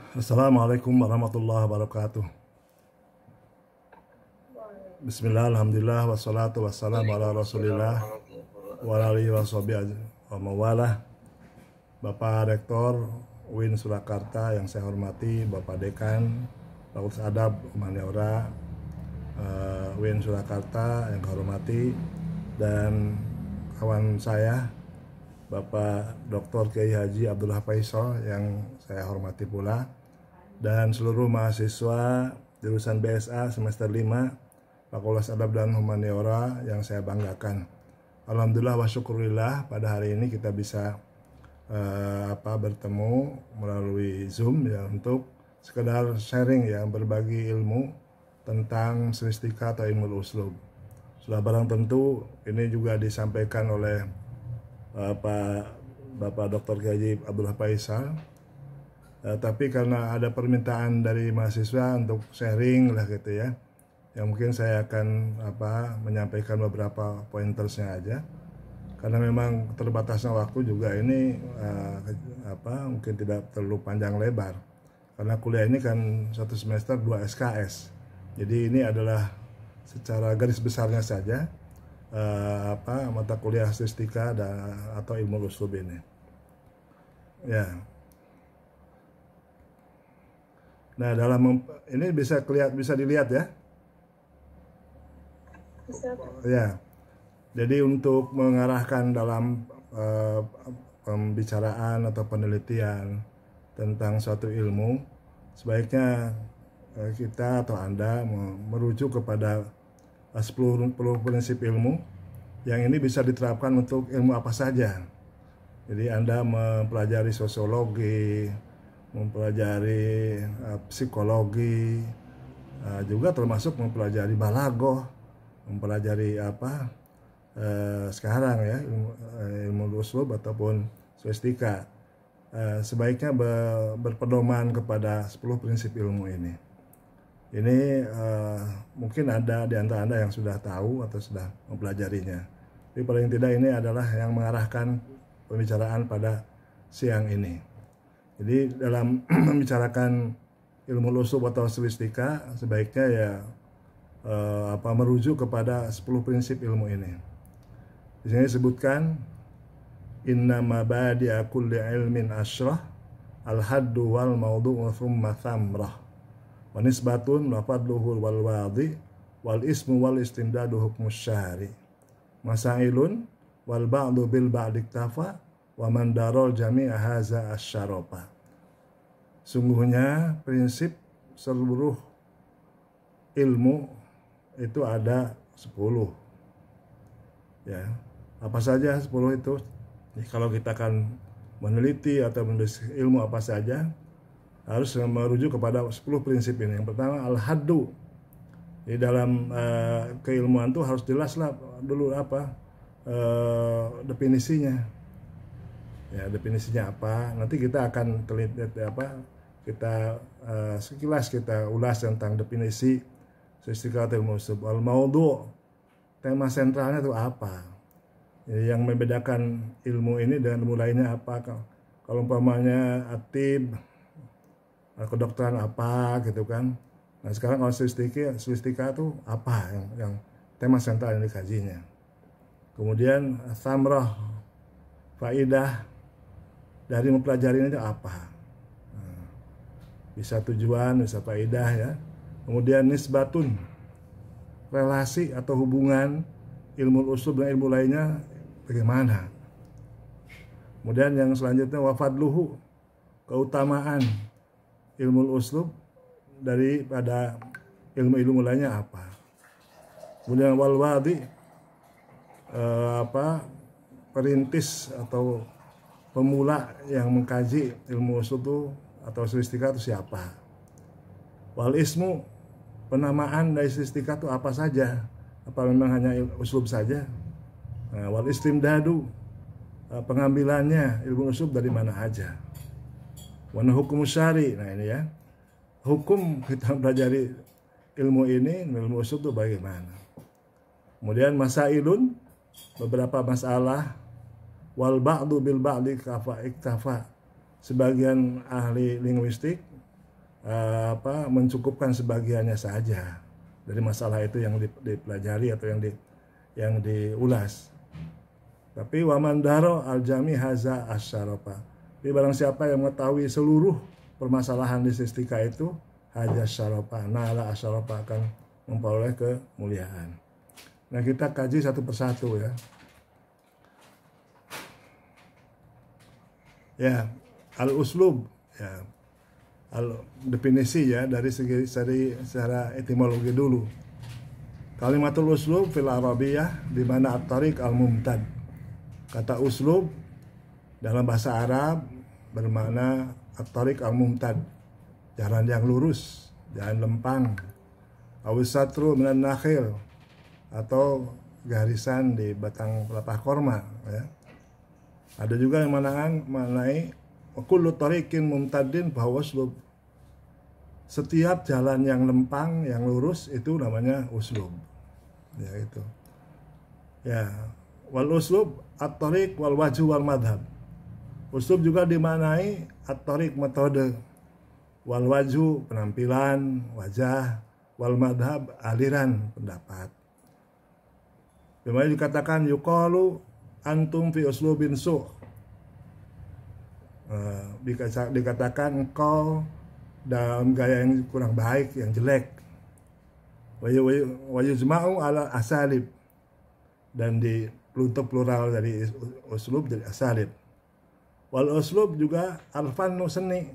Assalamualaikum warahmatullahi wabarakatuh. Bismillah, alhamdulillah, wassalatu wassalamu ala rasulillah wa alihi wa sahbihi wa mawalah. Bapak Rektor UIN Surakarta yang saya hormati, Bapak Dekan Fakultas Adab Humaniora UIN Surakarta yang saya hormati, dan kawan saya Bapak Dr. Kiai Haji Abdullah Faisal yang saya hormati pula, dan seluruh mahasiswa jurusan BSA semester 5 Fakultas Adab dan Humaniora yang saya banggakan. Alhamdulillah wa syukurillah, pada hari ini kita bisa bertemu melalui Zoom ya, untuk sekedar sharing ya, berbagi ilmu tentang stilistika atau ilmu uslub. Sudah barang tentu ini juga disampaikan oleh Bapak Dr. Kiai Abdullah Faisal, tapi karena ada permintaan dari mahasiswa untuk sharing lah gitu ya, mungkin saya akan menyampaikan beberapa pointersnya aja, karena memang terbatasnya waktu juga ini mungkin tidak terlalu panjang lebar, karena kuliah ini kan satu semester 2 SKS. Jadi ini adalah secara garis besarnya saja mata kuliah stilistika atau ilmu uslub ini ya. Nah, dalam ini bisa dilihat ya. Ya. Jadi untuk mengarahkan dalam pembicaraan atau penelitian tentang suatu ilmu, sebaiknya kita atau Anda merujuk kepada 10 prinsip ilmu yang ini bisa diterapkan untuk ilmu apa saja. Jadi Anda mempelajari sosiologi, mempelajari psikologi, juga termasuk mempelajari balaghah, mempelajari sekarang ya ilmu uslub ataupun stilistika, sebaiknya berpedoman kepada 10 prinsip ilmu ini. Ini mungkin ada di antara Anda yang sudah tahu atau sudah mempelajarinya, tapi paling tidak ini adalah yang mengarahkan pembicaraan pada siang ini. Jadi dalam membicarakan ilmu uslub atau stilistika, sebaiknya ya merujuk kepada 10 prinsip ilmu ini. Di sini disebutkan inna mabadi'a kulli ilmin asyrah al-haddu wal maudu'u thumma thamrah wa nisbatun wa fadluhu wal wadi wal ismu wal istimdadu hukmus syari masailun wal ba'du bil ba'di iktafa wa man darol jami'a haza asyaropa. Sungguhnya prinsip seluruh ilmu itu ada 10 ya. Apa saja 10 itu? Jadi, kalau kita akan meneliti atau menulis ilmu apa saja, harus merujuk kepada 10 prinsip ini. Yang pertama al-haddu. Di dalam keilmuan itu harus jelaslah dulu definisinya. Ya, definisinya apa? Nanti kita akan teliti sekilas kita ulas tentang definisi stilistika atau ilmu uslub. Al-maudu', tema sentralnya itu apa? Yang membedakan ilmu ini dengan ilmu lainnya apa? Kalau umpamanya atib, kedokteran apa gitu kan. Nah, sekarang kalau stilistika itu apa yang tema sentral yang dikajinya. Kemudian thamrah, faidah dari mempelajari ini apa? Nah, bisa tujuan, bisa faidah ya. Kemudian nisbatun, relasi atau hubungan ilmu uslub dan ilmu lainnya bagaimana. Kemudian yang selanjutnya wafadluhu, keutamaan ilmu uslub daripada ilmu-ilmu lainnya apa. Kemudian wal wadi, perintis atau pemula yang mengkaji ilmu uslub itu atau stilistika itu siapa. Wal ismu, penamaan dari stilistika itu apa saja, apa memang hanya uslub saja. Nah, wal istimdadu, pengambilannya ilmu uslub dari mana aja. Wa hukum syari, nah ini ya, hukum kita pelajari ilmu ini, ilmu uslub itu bagaimana. Kemudian masailun, beberapa masalah. Wal ba'du bil ba'di kafa iktafa, sebagian ahli linguistik mencukupkan sebagiannya saja dari masalah itu yang dipelajari atau yang diulas. Tapi waman daro al-jami haza asyarofa. Jadi barang siapa yang mengetahui seluruh permasalahan di sistika itu, haja asyarofa, na'ala asyarofa, akan memperoleh kemuliaan. Nah, kita kaji satu persatu ya. Ya, al-uslub ya. Definisi ya dari secara etimologi dulu. Kalimatul uslub fil Arabiyah di mana at-tariq al-mumtad. Kata uslub dalam bahasa Arab bermakna at-tariq al-mumtad, jalan yang lurus, jalan lempang. Awisatru minan nakhil, atau garisan di batang pelepah korma ya. Ada juga yang mengenai kullu tariqin mumtadin bahwa uslub. Setiap jalan yang lempang, yang lurus itu namanya uslub. Ya itu. Ya, wal uslub at-tariq wal wajhu wal madhab. Uslub juga dimaknai at-tariq metode, wal wajhu penampilan, wajah, wal madhab aliran pendapat. Bagaimana dikatakan yuqalu antum fi uslubin su'. Dikatakan engkau dalam gaya yang kurang baik, yang jelek. Wa yujma'u ala asalib, dan untuk plural dari uslub jadi asalib. Wal uslub juga al-fannu seni.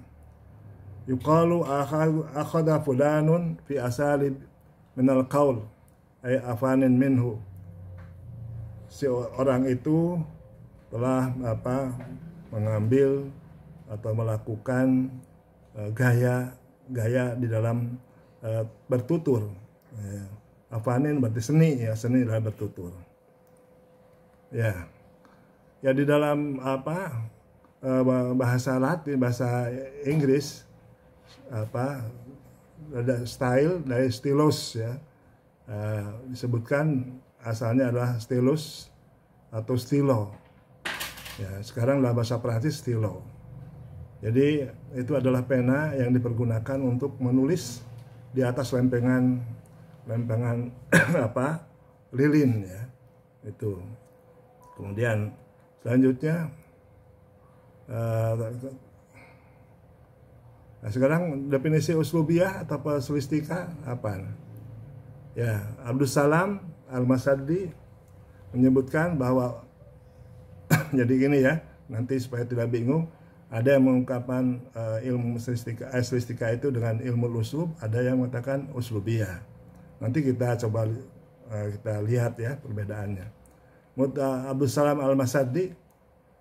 Yuqalu akhadha fulanun fi asalib minal qaul ay afanin minhu. Si orang itu telah mengambil atau melakukan gaya di dalam bertutur. Afanin berarti seni ya, seni dalam bertutur. Ya. Ya di dalam bahasa Latin, bahasa Inggris ada style dari stilos ya. Disebutkan asalnya adalah stylus atau stilo. Ya, sekarang dalam bahasa Prancis stilo. Jadi itu adalah pena yang dipergunakan untuk menulis di atas lempengan lilin ya. Itu. Kemudian selanjutnya sekarang definisi uslubiyah atau selistika apa? Ya, Abdus Salam Al-Masaddi menyebutkan bahwa jadi gini ya, nanti supaya tidak bingung, ada yang mengungkapkan ilmu selistika itu dengan ilmu uslub, ada yang mengatakan uslubiyah. Nanti kita coba kita lihat ya perbedaannya. Abdus Salam Al-Masaddi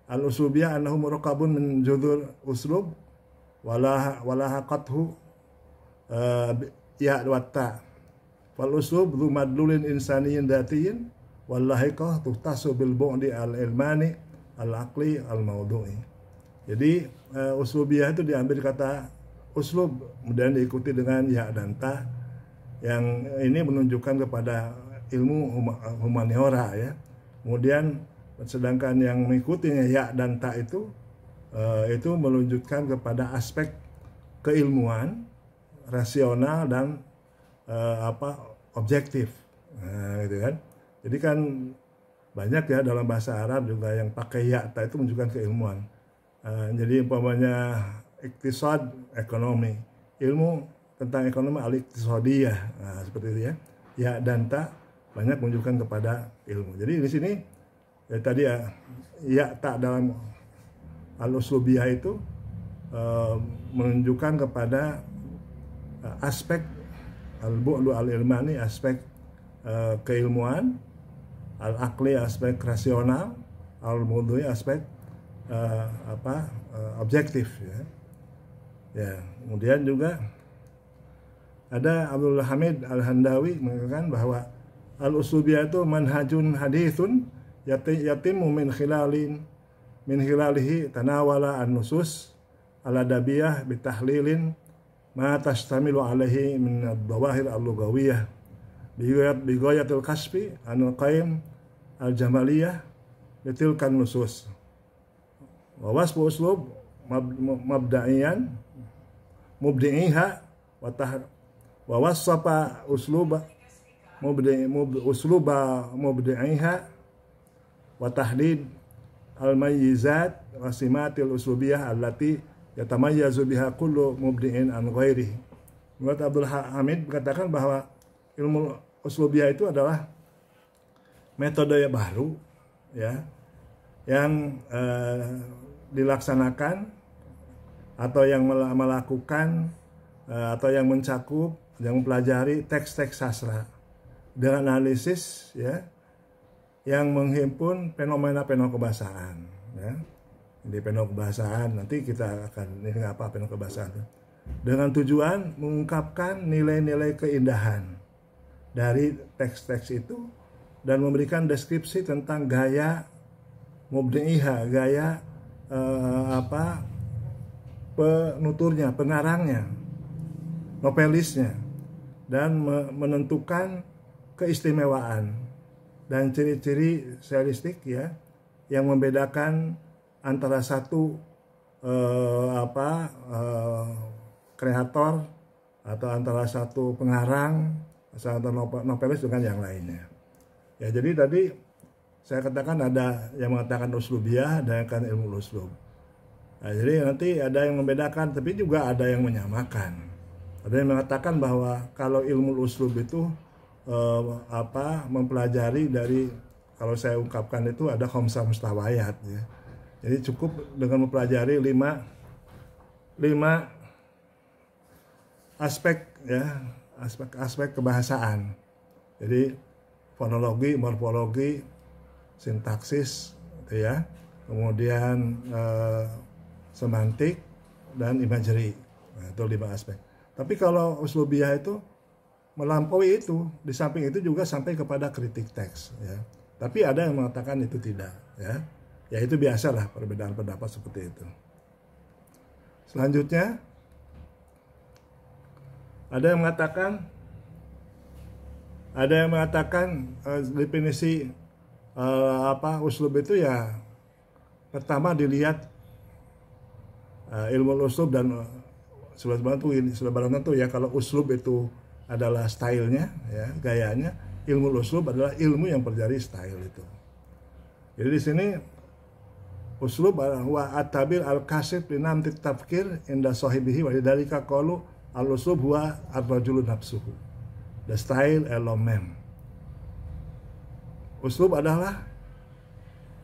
al-uslubiyah annahu muraqabun min judhur uslub wala haqathu ya wa ta. Fal uslub dhu madlulin insaniyin datiyin wal lahiqah tuhtasu bil bu'di al-ilmani al-aqli al-mawdu'i. Jadi uslubiyah itu diambil kata uslub kemudian diikuti dengan ya dan ta, yang ini menunjukkan kepada ilmu humaniora ya. Kemudian sedangkan yang mengikutinya ya dan ta itu menunjukkan kepada aspek keilmuan, rasional dan objektif. Nah, gitu kan. Jadi kan banyak ya dalam bahasa Arab juga yang pakai ya ta itu menunjukkan keilmuan. Jadi umpamanya iktisad, ekonomi, ilmu tentang ekonomi al-iktisadiyah, seperti itu ya. Ya dan ta banyak menunjukkan kepada ilmu. Jadi di sini ya tadi ya ta dalam al-uslubiyah itu menunjukkan kepada aspek al-bu'du al-ilmani, aspek keilmuan, al-aqli aspek rasional, al-mudhi aspek objektif ya. Ya, kemudian juga ada Abdul Hamid Al-Handawi mengatakan bahwa al-uslubiyah itu manhajun hadithun yatimu min khilalihi tanawala an-nusus al-adabiyah bitahlilin ma tashtamilu alaihi min ad-dawahir al-lughawiyah bi ghayatil kasfi anul qaim al-jamaliyah bitilkan nusus. Wa wasfu uslub mabda'iyan mubdi'iha wa wassafa usluba mubdi'iha wa tahdid al-mayyizat wa simatil uslubiyah allati yatamayyazu biha kullu mubdi'in an ghairihi. Menurut Abdul Hamid berkatakan bahwa ilmu uslubiyah itu adalah metode yang baru ya, yang dilaksanakan atau yang melakukan atau yang mencakup, yang mempelajari teks-teks sastra dengan analisis ya, yang menghimpun fenomena-fenomena kebahasaan ya. Di fenomena kebahasaan nanti kita akan ini apa fenomena kebahasaan itu, dengan tujuan mengungkapkan nilai-nilai keindahan dari teks-teks itu dan memberikan deskripsi tentang gaya mubdi'iha, gaya penuturnya, pengarangnya, novelisnya, dan menentukan keistimewaan dan ciri-ciri stilistik ya, yang membedakan antara satu kreator atau antara satu pengarang, atau novelis dengan yang lainnya. Ya, jadi tadi saya katakan ada yang mengatakan uslubiyah, ada yang mengatakan ilmu uslub. Nah, jadi nanti ada yang membedakan, tapi juga ada yang menyamakan. Ada yang mengatakan bahwa kalau ilmu uslub itu mempelajari dari, kalau saya ungkapkan itu ada khamsah mustawayat ya. Jadi cukup dengan mempelajari lima aspek ya, aspek kebahasaan. Jadi fonologi, morfologi, sintaksis gitu ya. Kemudian semantik dan imagery. Nah, itu 5 aspek. Tapi kalau uslubiyah itu melampaui itu, di samping itu juga sampai kepada kritik teks ya. Tapi ada yang mengatakan itu tidak ya. Ya itu biasalah perbedaan pendapat seperti itu. Selanjutnya ada yang mengatakan definisi uslub itu ya, pertama dilihat ilmu uslub dan sebenarnya tuh ya, kalau uslub itu adalah stylenya ya, gayanya, ilmu uslub adalah ilmu yang pelajari style itu. Jadi di sini uslub wa at-tabir al-kasif li namti tafkir inda sahibihi wa lidzalika qalu al-uslub huwa ar-rajulu nafsuhu, the style element. Uslub adalah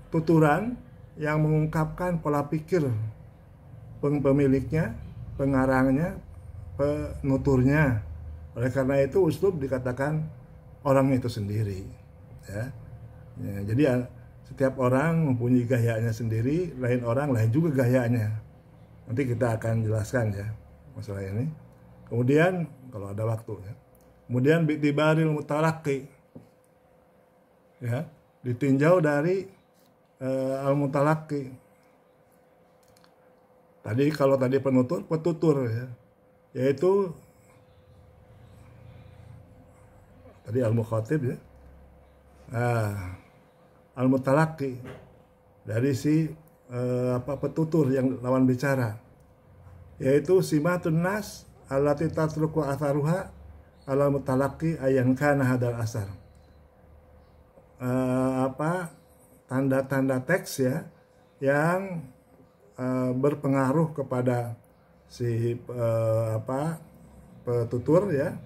tuturan yang mengungkapkan pola pikir pemiliknya, pengarangnya, penuturnya. Oleh karena itu uslub dikatakan orang itu sendiri ya. Ya, jadi setiap orang mempunyai gayanya sendiri, lain orang lain juga gayanya. Nanti kita akan jelaskan ya masalah ini. Kemudian kalau ada waktu ya. Kemudian bi'tibaril mutalaqi ya, ditinjau dari al-mutalaqi. Kalau tadi petutur ya, yaitu tadi al-mukhatib ya. Al-mutalaqi dari si petutur yang lawan bicara, yaitu simatun nas allati tatruku atharuha ala mutalaqi ayan kana hadal asar. Tanda-tanda teks ya yang berpengaruh kepada si petutur ya,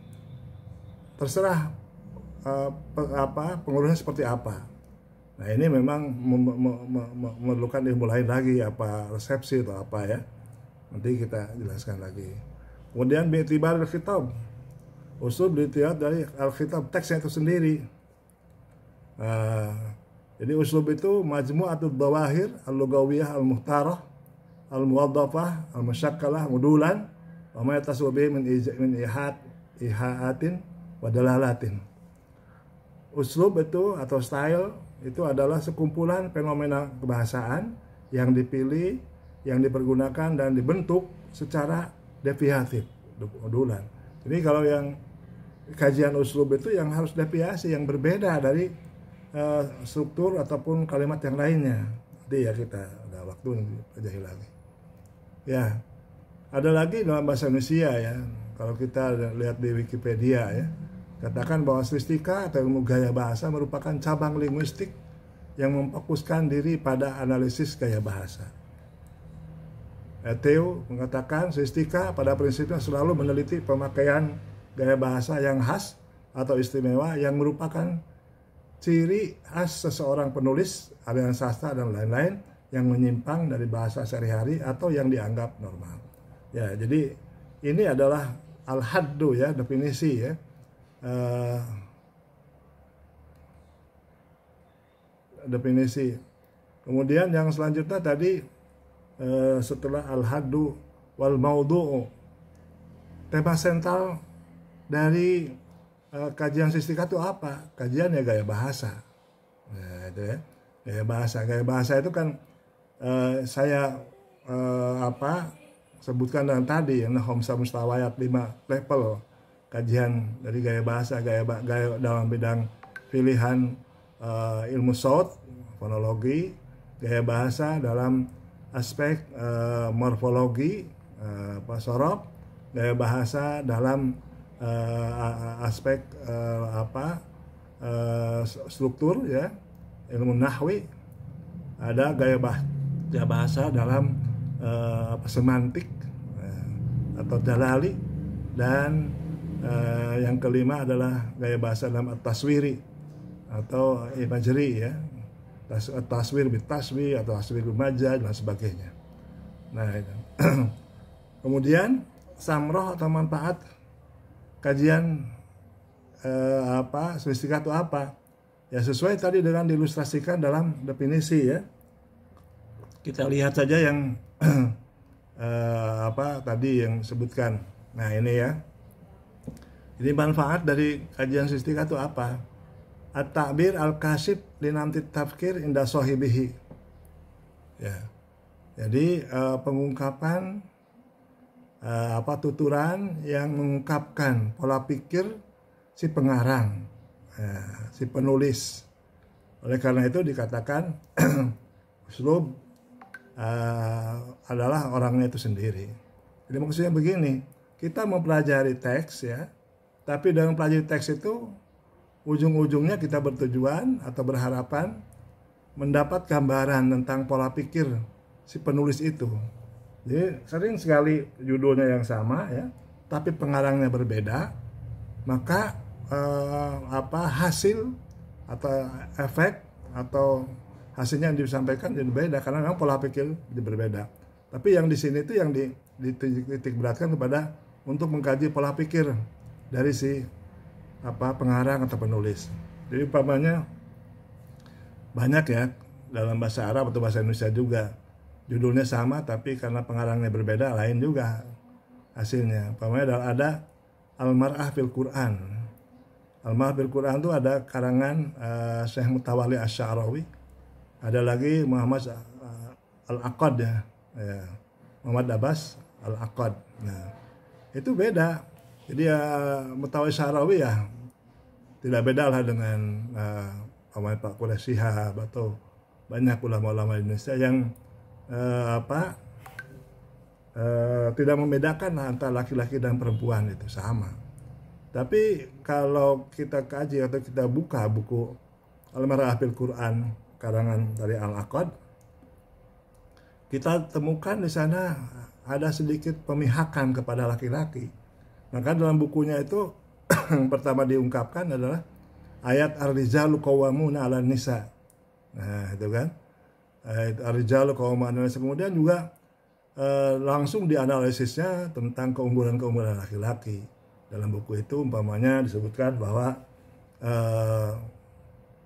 terserah pengaruhnya seperti apa. Nah ini memang memerlukan ilmu lain lagi, apa resepsi atau apa ya, nanti kita jelaskan lagi. Kemudian bi'tibar al-khitab, usul dilihat dari al-khitab, teksnya itu sendiri. Jadi uslub itu majmu'atul dhawahir al-lugawiyah al-muhtarah al-muwaddafah al-musyakkalah mudulan wa ma yatasu bihi min ihaatin wa dalalatin. Uslub itu atau style itu adalah sekumpulan fenomena kebahasaan yang dipilih, yang dipergunakan dan dibentuk secara deviatif, modulan. Jadi kalau yang kajian uslub itu yang harus deviasi, yang berbeda dari struktur ataupun kalimat yang lainnya. Nanti ya kita ada waktu pelajari lagi. Ya, Ada lagi dalam bahasa Indonesia ya, kalau kita lihat di Wikipedia ya, katakan bahwa stilistika atau ilmu gaya bahasa merupakan cabang linguistik yang memfokuskan diri pada analisis gaya bahasa. Theo mengatakan stilistika pada prinsipnya selalu meneliti pemakaian gaya bahasa yang khas atau istimewa yang merupakan ciri khas seseorang penulis, aliran sastra dan lain-lain yang menyimpang dari bahasa sehari-hari atau yang dianggap normal. Ya, jadi ini adalah al-haddu ya, definisi ya. Definisi. Kemudian yang selanjutnya tadi setelah al-haddu wal maudu'u, tema sentral dari kajian stilistika itu apa? Kajian ya gaya bahasa. Nah, itu ya. Gaya bahasa. Gaya bahasa itu kan saya sebutkan dengan tadi ya, Khamsah Mustawayat 5 level kajian dari gaya bahasa, gaya dalam bidang pilihan ilmu saut, fonologi, gaya bahasa dalam aspek morfologi, sorof, gaya bahasa dalam aspek struktur ya, ilmu nahwi, ada gaya bahasa dalam semantik atau dalali, dan yang kelima adalah gaya bahasa dalam taswiri atau imagery ya, taswir bitaswi atau taswir majaz dan sebagainya. Nah itu. Kemudian samroh atau manfaat kajian stilistika itu apa? Ya sesuai tadi dengan diilustrasikan dalam definisi ya. Kita lihat saja yang tadi yang sebutkan. Nah ini ya. Ini manfaat dari kajian stilistika itu apa? At-ta'bir al-kasib linamti tafkir inda sahibihi. Ya. Jadi pengungkapan tuturan yang mengungkapkan pola pikir si pengarang, si penulis. Oleh karena itu dikatakan uslub adalah orangnya itu sendiri. Jadi maksudnya begini, kita mempelajari teks ya, tapi dalam pelajari teks itu ujung-ujungnya kita bertujuan atau berharapan mendapat gambaran tentang pola pikir si penulis itu. Jadi sering sekali judulnya yang sama ya, tapi pengarangnya berbeda, maka hasil atau efek atau hasilnya yang disampaikan jadi berbeda karena memang pola pikir berbeda. Tapi yang di sini itu yang dititik beratkan kepada untuk mengkaji pola pikir dari si pengarang atau penulis. Jadi umpamanya banyak ya dalam bahasa Arab atau bahasa Indonesia juga judulnya sama tapi karena pengarangnya berbeda lain juga hasilnya. Umpamanya ada Al-Mar'ah fil Quran. Al-Mar'ah fil Quran itu ada karangan Syekh Mutawalli Asy-Sya'rawi. Ada lagi Muhammad Al-Aqad ya. Muhammad Abbas Al-Aqad. Nah, itu beda. Jadi Mutawalli Asy-Sya'rawi ya tidak beda lah dengan Pak Quraish Shihab atau banyak ulama-ulama Indonesia yang tidak membedakan antara laki-laki dan perempuan, itu sama. Tapi kalau kita kaji atau kita buka buku Al-Mar'ah fil Quran karangan dari Al-Aqad, kita temukan di sana ada sedikit pemihakan kepada laki-laki. Maka dalam bukunya itu yang pertama diungkapkan adalah ayat ar-rijalu qawwamuna 'alan nisa. Nah, itu kan. Ayat ar-rijalu qawwamuna 'alan nisa. Kemudian juga langsung dianalisisnya tentang keunggulan-keunggulan laki-laki. Dalam buku itu umpamanya disebutkan bahwa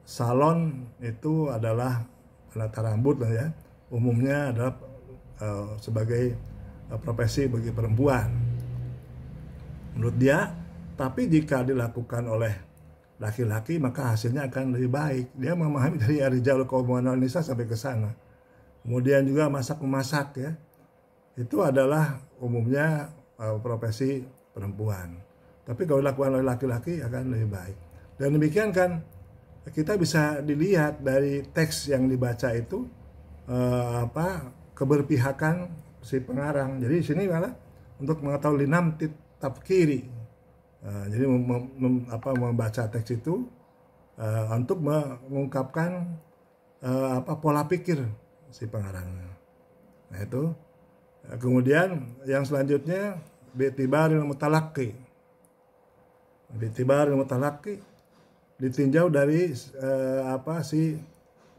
salon itu adalah penata rambut lah ya. Umumnya adalah sebagai profesi bagi perempuan. Menurut dia, tapi jika dilakukan oleh laki-laki maka hasilnya akan lebih baik. Dia memahami dari ar-rijalu qawwamuna 'alan nisa sampai ke sana. Kemudian juga masak-memasak ya. Itu adalah umumnya profesi perempuan. Tapi kalau dilakukan oleh laki-laki akan lebih baik. Dan demikian kan kita bisa dilihat dari teks yang dibaca itu keberpihakan si pengarang. Jadi di sini malah untuk mengetahui linam tafkiri. Jadi membaca teks itu untuk mengungkapkan pola pikir si pengarangnya. Nah itu. Kemudian yang selanjutnya bi'tibaril mutalaqqi. Bi'tibaril mutalaqqi ditinjau dari si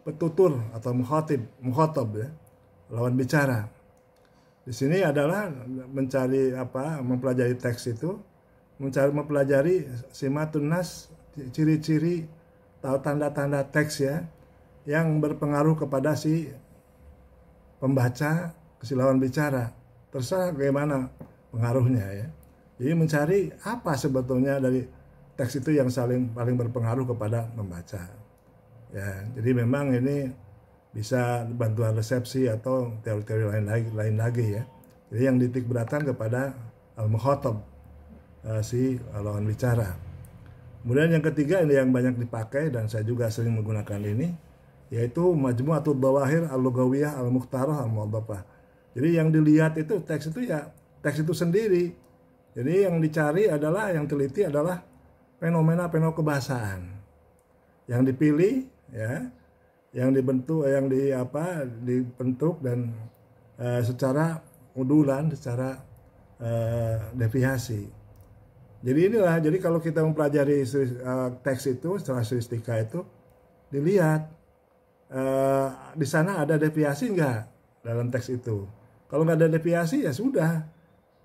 petutur atau mukhatab ya, lawan bicara. Di sini adalah mencari mempelajari teks itu, mempelajari simatun nas, ciri-ciri atau tanda-tanda teks ya yang berpengaruh kepada si pembaca, si lawan bicara. Terserah bagaimana pengaruhnya ya. Jadi mencari apa sebetulnya dari teks itu yang paling berpengaruh kepada membaca. Ya, jadi memang ini bisa bantuan resepsi atau teori-teori lain lagi ya. Jadi yang titik beratkan kepada al-mukhatab, si lawan bicara. Kemudian yang ketiga ini yang banyak dipakai dan saya juga sering menggunakan ini, yaitu majmu'atul dhawahir al-lughawiyah al-mukhtarah al-muwaddafah. Jadi yang dilihat itu teks itu ya teks itu sendiri. Jadi yang dicari adalah, yang teliti adalah fenomena-fenomena kebahasaan yang dipilih ya, yang dibentuk, dibentuk dan secara udulan, secara deviasi. Jadi kalau kita mempelajari teks itu secara stilistika itu dilihat di sana ada deviasi enggak dalam teks itu. Kalau nggak ada deviasi ya sudah,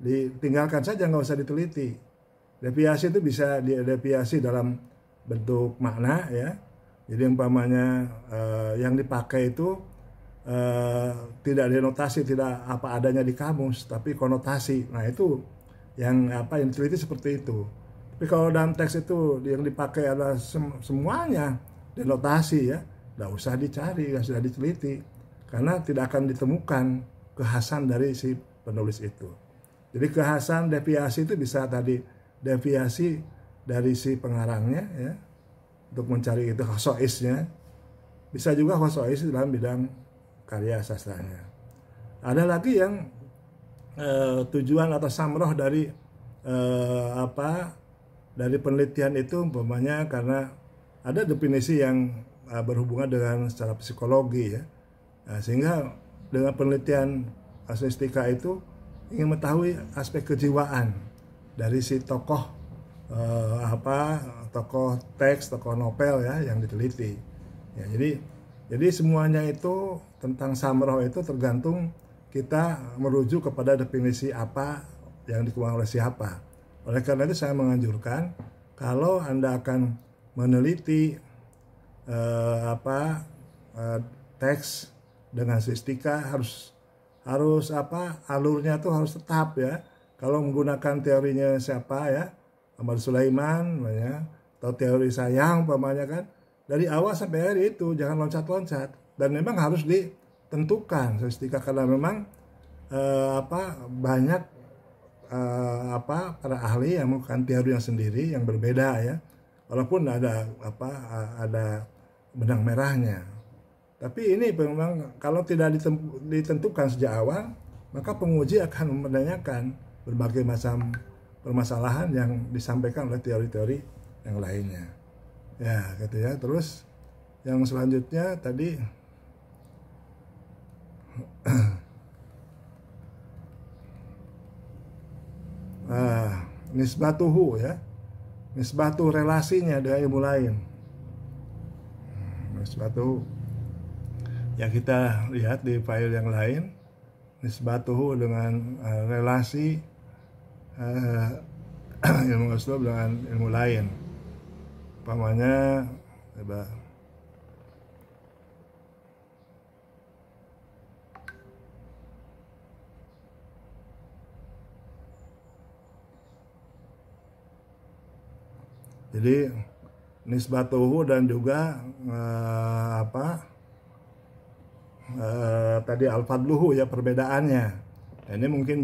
ditinggalkan saja, nggak usah diteliti. Deviasi itu bisa deviasi dalam bentuk makna ya. Jadi umpamanya yang dipakai itu tidak denotasi, tidak apa adanya di kamus, tapi konotasi. Nah itu yang diteliti seperti itu. Tapi kalau dalam teks itu yang dipakai adalah semuanya denotasi ya, nggak usah dicari, nggak usah diteliti, karena tidak akan ditemukan kekhasan dari si penulis itu. Jadi kekhasan deviasi itu bisa tadi deviasi dari si pengarangnya ya, untuk mencari itu khosoisnya. Bisa juga khosois dalam bidang karya sastranya. Ada lagi yang tujuan atau samroh dari dari penelitian itu umpamanya karena ada definisi yang berhubungan dengan secara psikologi ya. Nah, sehingga dengan penelitian stilistika itu ingin mengetahui aspek kejiwaan dari si tokoh tokoh teks, tokoh novel ya yang diteliti. Ya, jadi semuanya itu tentang samroh itu tergantung kita merujuk kepada definisi apa yang dikeluarkan oleh siapa. Oleh karena itu saya menganjurkan kalau Anda akan meneliti teks dengan stilistika harus alurnya tuh harus tetap ya. Kalau menggunakan teorinya siapa ya, Ahmad Sulaiman ya, atau teori Sayang umpamanya kan, dari awal sampai akhir itu jangan loncat-loncat, dan memang harus ditentukan stilistika karena memang banyak para ahli yang melakukan teori yang sendiri yang berbeda ya, walaupun ada benang merahnya. Tapi ini memang kalau tidak ditentukan sejak awal, maka penguji akan menanyakan berbagai macam permasalahan yang disampaikan oleh teori-teori yang lainnya. Ya, gitu ya. Terus yang selanjutnya tadi nisbatuhu ya. Nisbatu relasinya dengan ilmu lain. Nisbatuhu yang kita lihat di file yang lain, nisbatuhu dengan relasi ilmu uslub dengan ilmu lain. Umpamanya jadi nisbatuhu dan juga tadi al-fadluhu ya perbedaannya. Nah, ini mungkin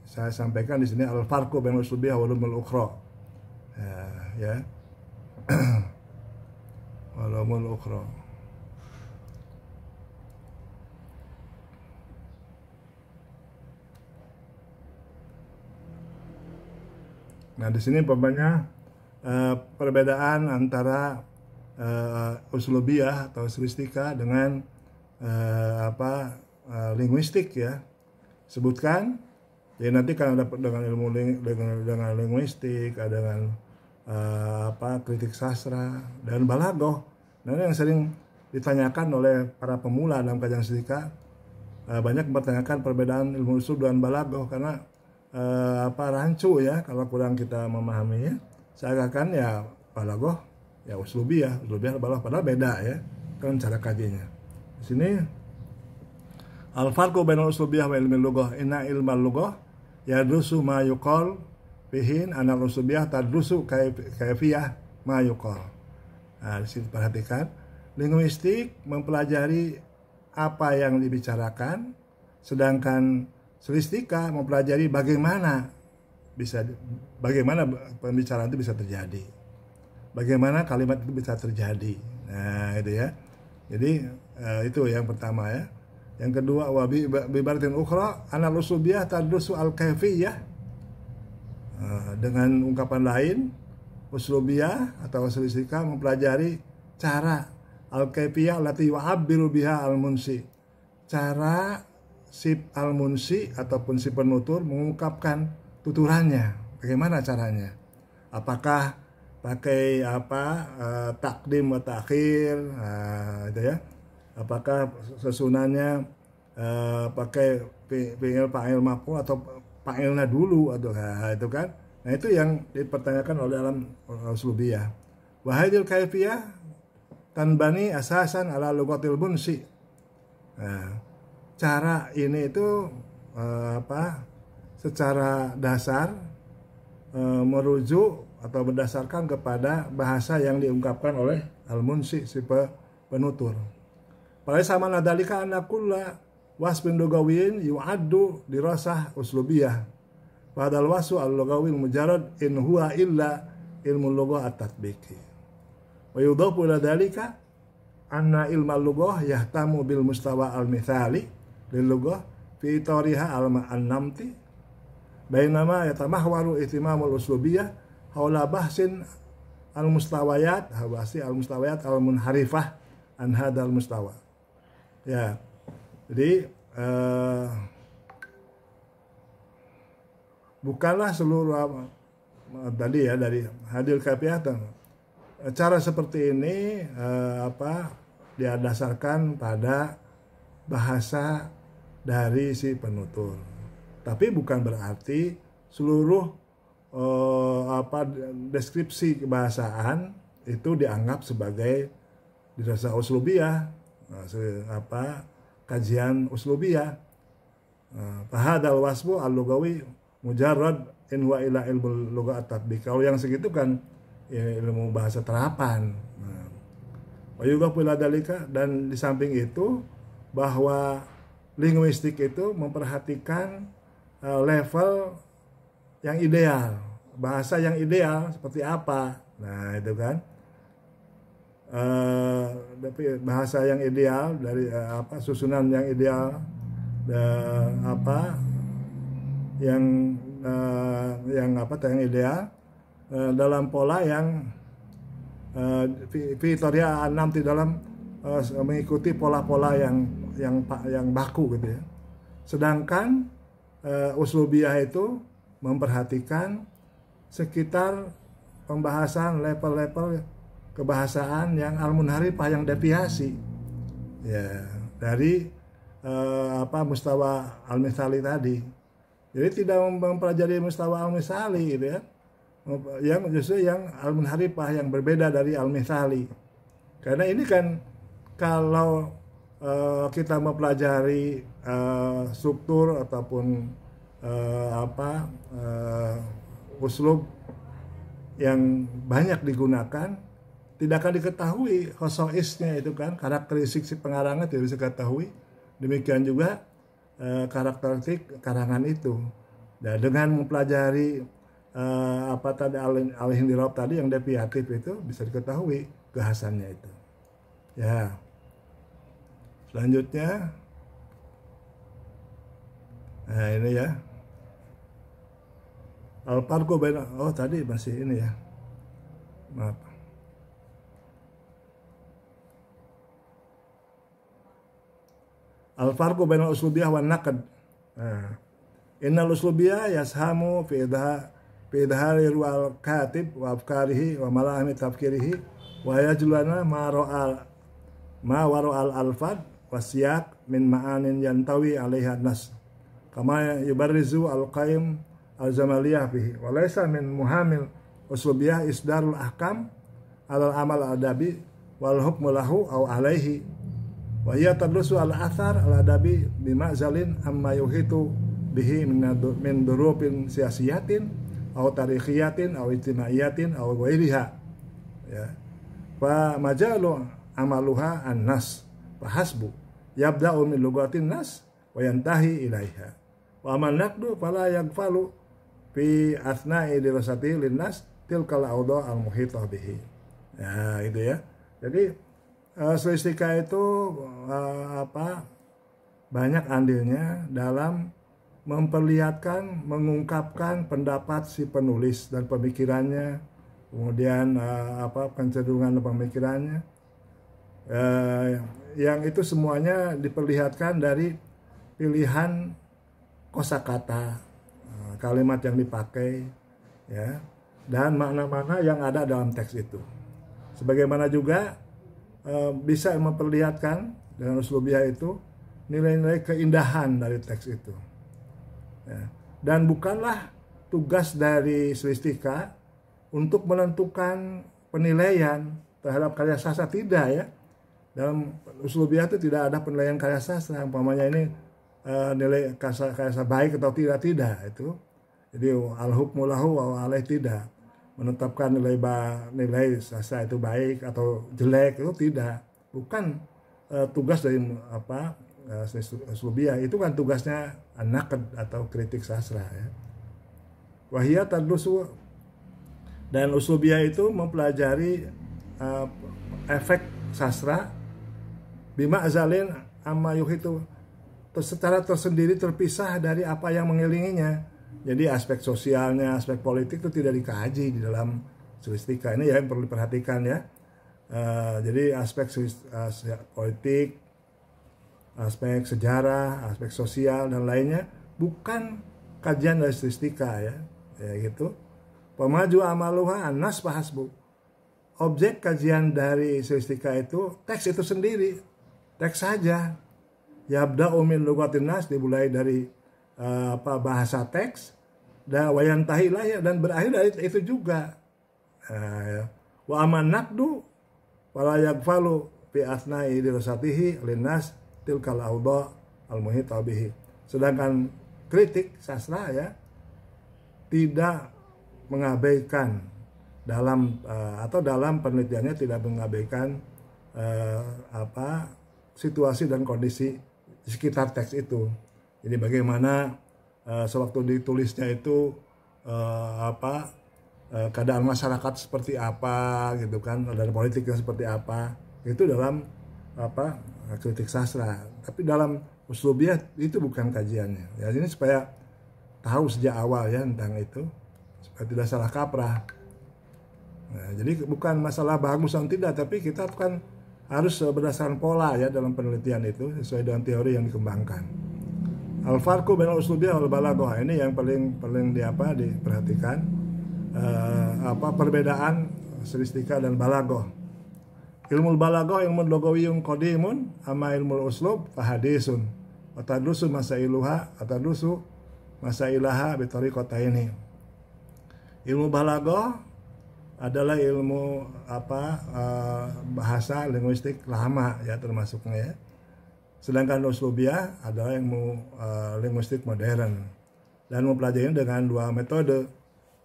saya sampaikan di sini al-farqu bainal uslubiyyah wal ulumul ukhra. Ya. Ulumul ukhra. Nah, di sini perbedaan antara uslubiyah atau stilistika dengan linguistik ya. Sebutkan. Jadi nanti kan ada dengan ilmu dengan linguistik, ada dengan kritik sastra dan balaghah. Nah, yang sering ditanyakan oleh para pemula dalam kajian stilistika, banyak mempertanyakan perbedaan ilmu uslub dan balaghah karena rancu ya kalau kurang kita memahaminya. Seakan ya balaghah ya uslubiyah balaghah, padahal beda ya kan cara kajinya. Di sini al-farqu bainal uslubiyah wa ilmi lughah inna ilmal lughah yadrusu ma yuqal fihin anal uslubiyah tadrusu kaifiyah ma yuqal. Nah, di sini perhatikan, linguistik mempelajari apa yang dibicarakan, sedangkan stilistika mempelajari bagaimana pembicaraan itu bisa terjadi, bagaimana kalimat itu bisa terjadi. Nah, itu ya. Jadi itu yang pertama ya. Yang kedua, wa bibaratin ukhra anal uslubiyah tadrusu al-kaifiyah. Dengan ungkapan lain, uslubiyah atau stilistika mempelajari cara al-kaifiyah allati yu'abbiru biha al-munsi. Cara si al-munsi ataupun si penutur mengungkapkan tuturannya. Bagaimana caranya? Apakah pakai takdim wa ta'khir, itu ya. Apakah susunannya pakai fi'il fa'il maf'ul atau fa'ilnya dulu atau itu kan. Nah, itu yang dipertanyakan oleh dalam uslubiyah. Wa hadhil kaifiyah tanbani asasan ala lughatil munsi. Nah, cara ini itu secara dasar merujuk atau berdasarkan kepada bahasa yang diungkapkan oleh al-munsi, si penutur. Pada sama nadalika anna kulla wasfin lugawiyin yu'addu dirasah uslubiyah. Padahal wasfu al-lugawi mujarrad in huwa illa ilmu lughah at-tatbiqi. Wa yudhafu ila dalika anna ilma lughah yahtamu bil mustawa al-mithali lil lughah fi tariha al-namti bainama yatamahwaru ihtimamul uslubiyah haula bahsin al-mustawayat al-munharifah an hadal mustawa. Ya, jadi bukanlah seluruh tadi ya dari hadil kaifiyah. Cara seperti ini dia dasarkan pada bahasa dari si penutur. Tapi bukan berarti seluruh deskripsi kebahasaan itu dianggap sebagai dirasa uslubiyah, kajian uslubiyah. Fahadal wasfu al-lugawi mujarrad in wa ila ilmu lugha at-tatbiq. Kalau yang segitu kan ya, ilmu bahasa terapan. Wa yudhafu ila dalika, dan di samping itu bahwa linguistik itu memperhatikan level yang ideal, bahasa yang ideal seperti apa. Nah, itu kan bahasa yang ideal dari susunan yang ideal, yang ideal dalam pola yang Victoria 6 di dalam mengikuti pola-pola yang baku gitu ya. Sedangkan uslubiyah itu memperhatikan sekitar pembahasan level-level kebahasaan yang al-munharifah, yang deviasi ya dari mustawa al-mithali tadi. Jadi tidak mempelajari mustawa al-mithali gitu ya, yang justru yang al-munharifah, yang berbeda dari al-mithali. Karena ini kan kalau kita mempelajari struktur ataupun uslub yang banyak digunakan, tidak akan diketahui khosoisnya itu kan, karakteristik si pengarangnya tidak bisa diketahui. Demikian juga karakteristik karangan itu. Dan dengan mempelajari tadi al-indirab tadi yang deviatif itu bisa diketahui kehasannya itu. Ya. Selanjutnya, nah ini ya. Al-farqu baina, oh tadi masih ini ya. Maaf. Al-farqu baina uslubiyah wan naqd. Nah, innal uslubiyah yashamu fi idhari ru'al katib wa afkarihi wa malahimi tafkirihi wa yajlana ma wara'al alfad wasiyaq min ma'anin yantawi 'alaiha nas kama yubarrizu al-qaim al-zamaliyah bihi wa laysa min muhamil uslubiyah isdarul ahkam alal amal adabi wal hukmu lahu aw alaihi wa hiya tadlusu al-athar al-adabi bima'zalin amma yuhitu bihi min durupin siyasiyatin aw tarikhiyatin aw ijtimaiyatin aw ghairiha ya fa majalu amaluha an-nas fa hasbu yabda'u min lugatin nas wa yantahi ilaiha wa man naqdu fala yaghfalu fi asna'i dirasati linnas tilkal awda al-muhitah bihi. Ya itu ya. Jadi stilistika itu banyak andilnya dalam memperlihatkan, mengungkapkan pendapat si penulis dan pemikirannya, kemudian kecenderungan pemikirannya, yang itu semuanya diperlihatkan dari pilihan kosakata, kalimat yang dipakai, ya, dan makna-makna yang ada dalam teks itu. Sebagaimana juga bisa memperlihatkan dengan uslubiyah itu nilai-nilai keindahan dari teks itu. Ya. Dan bukanlah tugas dari stilistika untuk menentukan penilaian terhadap karya sastra, tidak ya. Dalam uslubiyah itu tidak ada penilaian karya sastra, umpamanya ini nilai karya sastra baik atau tidak itu. Jadi al-hukmu lahu wa alaih, tidak menetapkan nilai sastra itu baik atau jelek, itu tidak, bukan tugas dari uslubiyah. Itu kan tugasnya an-naqd atau kritik sastra ya. Wahia tadlusu, dan uslubiyah itu mempelajari efek sastra bima azalin amma yuhitu, secara tersendiri terpisah dari apa yang mengelilinginya. Jadi aspek sosialnya, aspek politik itu tidak dikaji di dalam stilistika. Ini ya yang perlu diperhatikan ya. Jadi aspek politik, aspek sejarah, aspek sosial dan lainnya bukan kajian dari stilistika ya gitu. Pemaju amaluha an-nas bahasbu. Objek kajian dari stilistika itu teks itu sendiri, teks saja. Yabda'u min lugatin nas, dimulai dari bahasa teks, dan wayantahi lah, dan berakhir dari itu juga. Wa aman naqdu wala yaghfalu fi asna'i dirasatihi linnas tilkal awda al-muhitah bihi. Sedangkan kritik sastra ya tidak mengabaikan dalam dalam penelitiannya tidak mengabaikan situasi dan kondisi di sekitar teks itu. Jadi bagaimana sewaktu ditulisnya itu keadaan masyarakat seperti apa gitu kan, dan politiknya seperti apa, itu dalam kritik sastra. Tapi dalam uslubiyah itu bukan kajiannya. Ya, ini supaya tahu sejak awal ya tentang itu, supaya tidak salah kaprah. Nah, jadi bukan masalah bagus atau tidak, tapi kita kan harus berdasarkan pola ya dalam penelitian itu sesuai dengan teori yang dikembangkan. Al-farqu bainal uslubiyah wal balaghah, ini yang paling diperhatikan, perbedaan stilistika dan balaghah. Ilmu balaghah ilmu lugawiyyun qadimun amma ilmu uslub fahadisun wa tadrusu masailaha bi tariqataini. Ilmu balaghah adalah ilmu bahasa linguistik lama ya termasuknya ya. Sedangkan uslubiyah adalah ilmu linguistik modern, dan mempelajari dengan dua metode,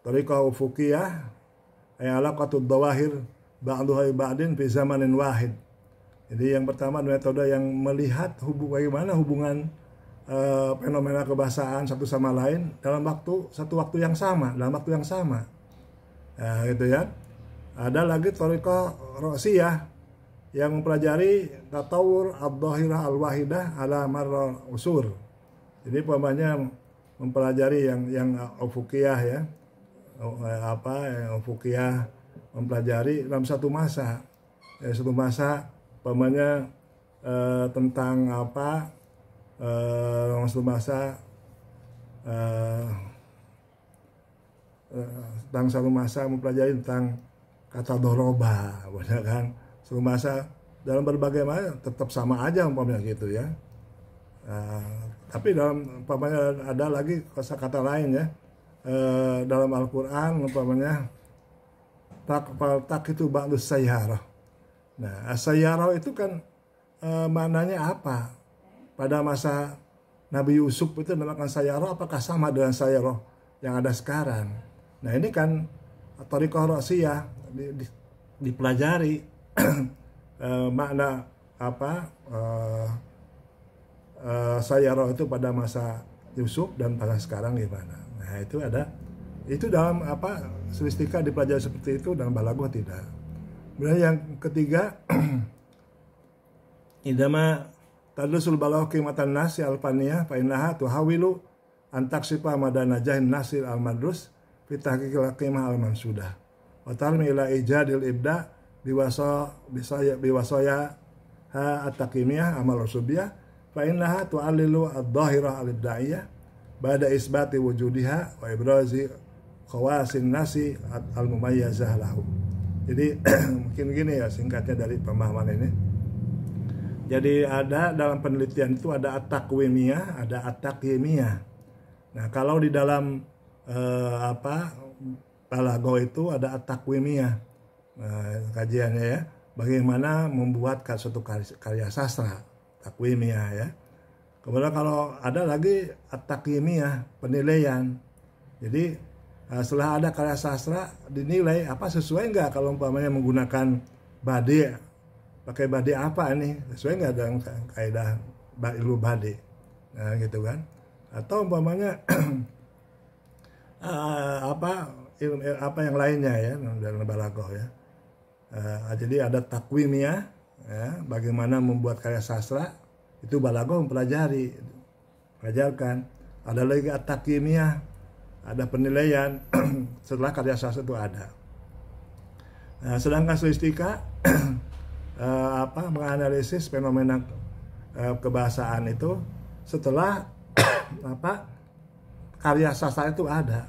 tariqah ufukiyah yang alaqatud dawahir ba'duha ba'din fi zamanin wahid. Jadi yang pertama metode yang melihat bagaimana hubungan fenomena kebahasaan satu sama lain dalam satu waktu yang sama. Nah, gitu ya. Ada lagi tariqah ra'siyah yang mempelajari tatawur ad-dhahirah al-wahidah ala marra usur. Jadi umpamanya mempelajari yang ufukiyah ya, Fuqiyah mempelajari dalam satu masa. Satu masa pamannya tentang satu masa tentang satu masa mempelajari tentang kata doroba, benar kan? Satu masa dalam berbagai macam tetap sama aja umpamanya gitu ya. Tapi dalam umpamanya ada lagi kata-kata lain ya. Dalam Al-Quran umpamanya tak itu ba'dus sayyarah. Nah, sayyarah itu kan maknanya apa? Pada masa Nabi Yusuf itu dinamakan sayyarah, apakah sama dengan sayyarah yang ada sekarang? Nah, ini kan thariqah ra'siyah dipelajari makna sayyarah itu pada masa Yusuf dan pada sekarang gimana. Nah, itu dalam stilistika dipelajari seperti itu, dalam balaghah tidak. Kemudian yang ketiga, idama tadlusul balaghah qimatan nasi al-faniyah fa innaha tuhawilu an taksifa madanajahin nasir al-madrus fi tahqiqil qimah al-mansudah wa tarmi ila ijadil ibda biwasaya at-taqimiyah amal rusubiyah fa innaha tu'allilu ad-dhahirah al-ibdaiyah ba'da isbati wujudiha wa ibrazi khawasin nasi al-mumayyazah lahu. Jadi mungkin gini ya singkatnya dari pemahaman ini. Jadi ada dalam penelitian itu ada at-taqwimiyah, ada at-taqyimiyah. Nah, kalau di dalam balaghah itu ada at-taqwimiyah. Kajiannya ya, bagaimana membuat suatu karya sastra, takwimiyah ya. Kemudian kalau ada lagi at-taqyimiyah, penilaian. Jadi setelah ada karya sastra dinilai sesuai nggak kalau umpamanya menggunakan badi, pakai badi apa ini, sesuai nggak dengan kaidah ilmu badi, nah gitu kan. Atau umpamanya apa yang lainnya ya dalam balaghah ya. Jadi ada takwimiyah ya, bagaimana membuat karya sastra, itu balaghah pelajarkan. Ada lagi at-taqyimiyah, ada penilaian setelah karya sastra itu ada. Nah, sedangkan stilistika menganalisis fenomena kebahasaan itu setelah karya sastra itu ada.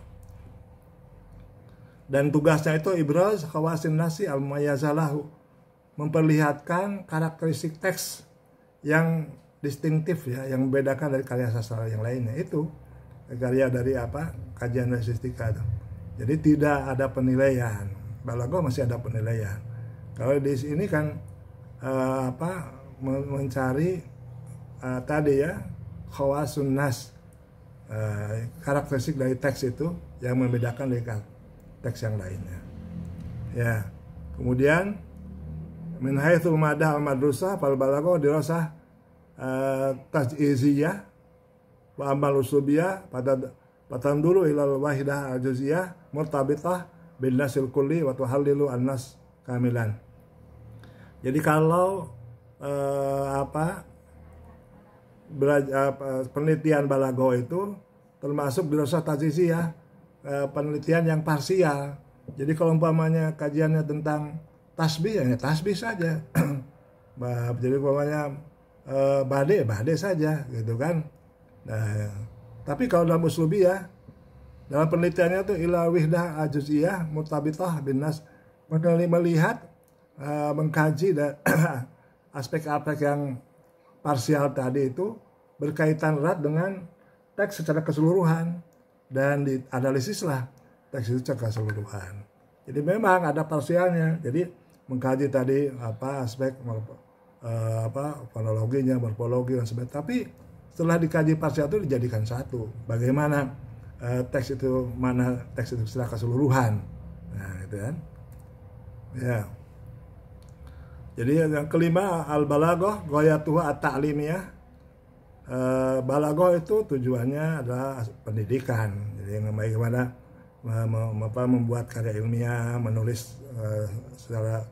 Dan tugasnya itu ibraz khawasin nasi al-mumayyazalahu, memperlihatkan karakteristik teks yang distintif ya, yang membedakan dari karya sastra yang lainnya. Itu karya dari kajian stilistika itu. Jadi tidak ada penilaian. Balaghah masih ada penilaian. Kalau di sini kan mencari tadi ya khawasun nas, karakteristik dari teks itu yang membedakan dari teks yang lainnya. Ya. Kemudian min haitsul madah al-madrusah fal balaghah dirasah tajiziyah wa amal usubiyah patanduru ilal wahidah al-juziyah murtabitah bin nasil kulli wa tuhallilu an-nas kamilan. Jadi kalau penelitian balaghah itu termasuk dirasah tajiziyah, penelitian yang parsial. Jadi kalau umpamanya kajiannya tentang tasbih, ya tasbih saja. Jadi umpamanya bade saja gitu kan. Nah, tapi kalau dalam uslubiyah, dalam penelitiannya itu ila wihdah ajuziyah mutabitah bin nas, melihat mengkaji aspek-aspek yang parsial tadi itu berkaitan erat dengan teks secara keseluruhan, dan dianalisislah teks itu secara keseluruhan. Jadi memang ada parsialnya. Jadi mengkaji tadi aspek fonologinya, morfologi dan sebagainya. Tapi setelah dikaji parsial itu dijadikan satu. Bagaimana teks itu, mana teks itu secara keseluruhan. Nah, gitu kan. Ya. Jadi yang kelima al-balaghah ghayatuha at-ta'limiyah. Balaghah itu tujuannya adalah pendidikan. Jadi bagaimana membuat karya ilmiah, menulis secara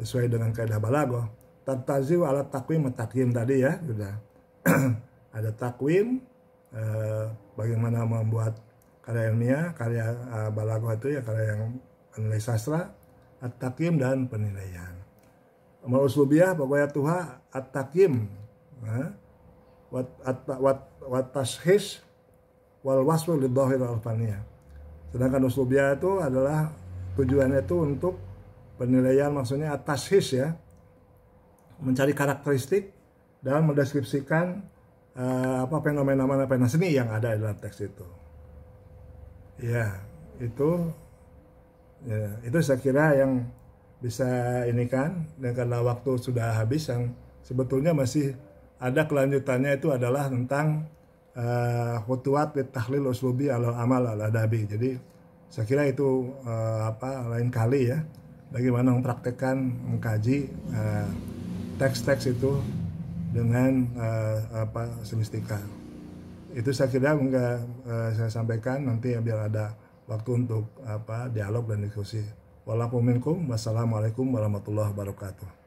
sesuai dengan kaidah balaghah. Tattaziu ala takwim takwim tadi ya sudah. Ada takwim, bagaimana membuat karya ilmiah, karya balaghah itu ya karya yang penilai sastra, at-taqyim dan penilaian. Amal uslubiyah pokoknya tuha at-taqyim, wat tashkhis wal wasfu lidhahir al-faniyah. Sedangkan uslubiyah itu adalah tujuannya itu untuk penilaian, maksudnya at-tashkhis ya, mencari karakteristik dan mendeskripsikan fenomena seni yang ada dalam teks itu. Ya, itu saya kira yang bisa ini kan, dan karena waktu sudah habis, yang sebetulnya masih ada kelanjutannya itu adalah tentang khutuwat tahlil uslubi al amal al adabi. Jadi saya kira itu lain kali ya, bagaimana mempraktekkan mengkaji teks-teks itu dengan stilistika. Itu saya kira saya sampaikan nanti biar ada waktu untuk dialog dan diskusi. Wassalamualaikum warahmatullahi wabarakatuh.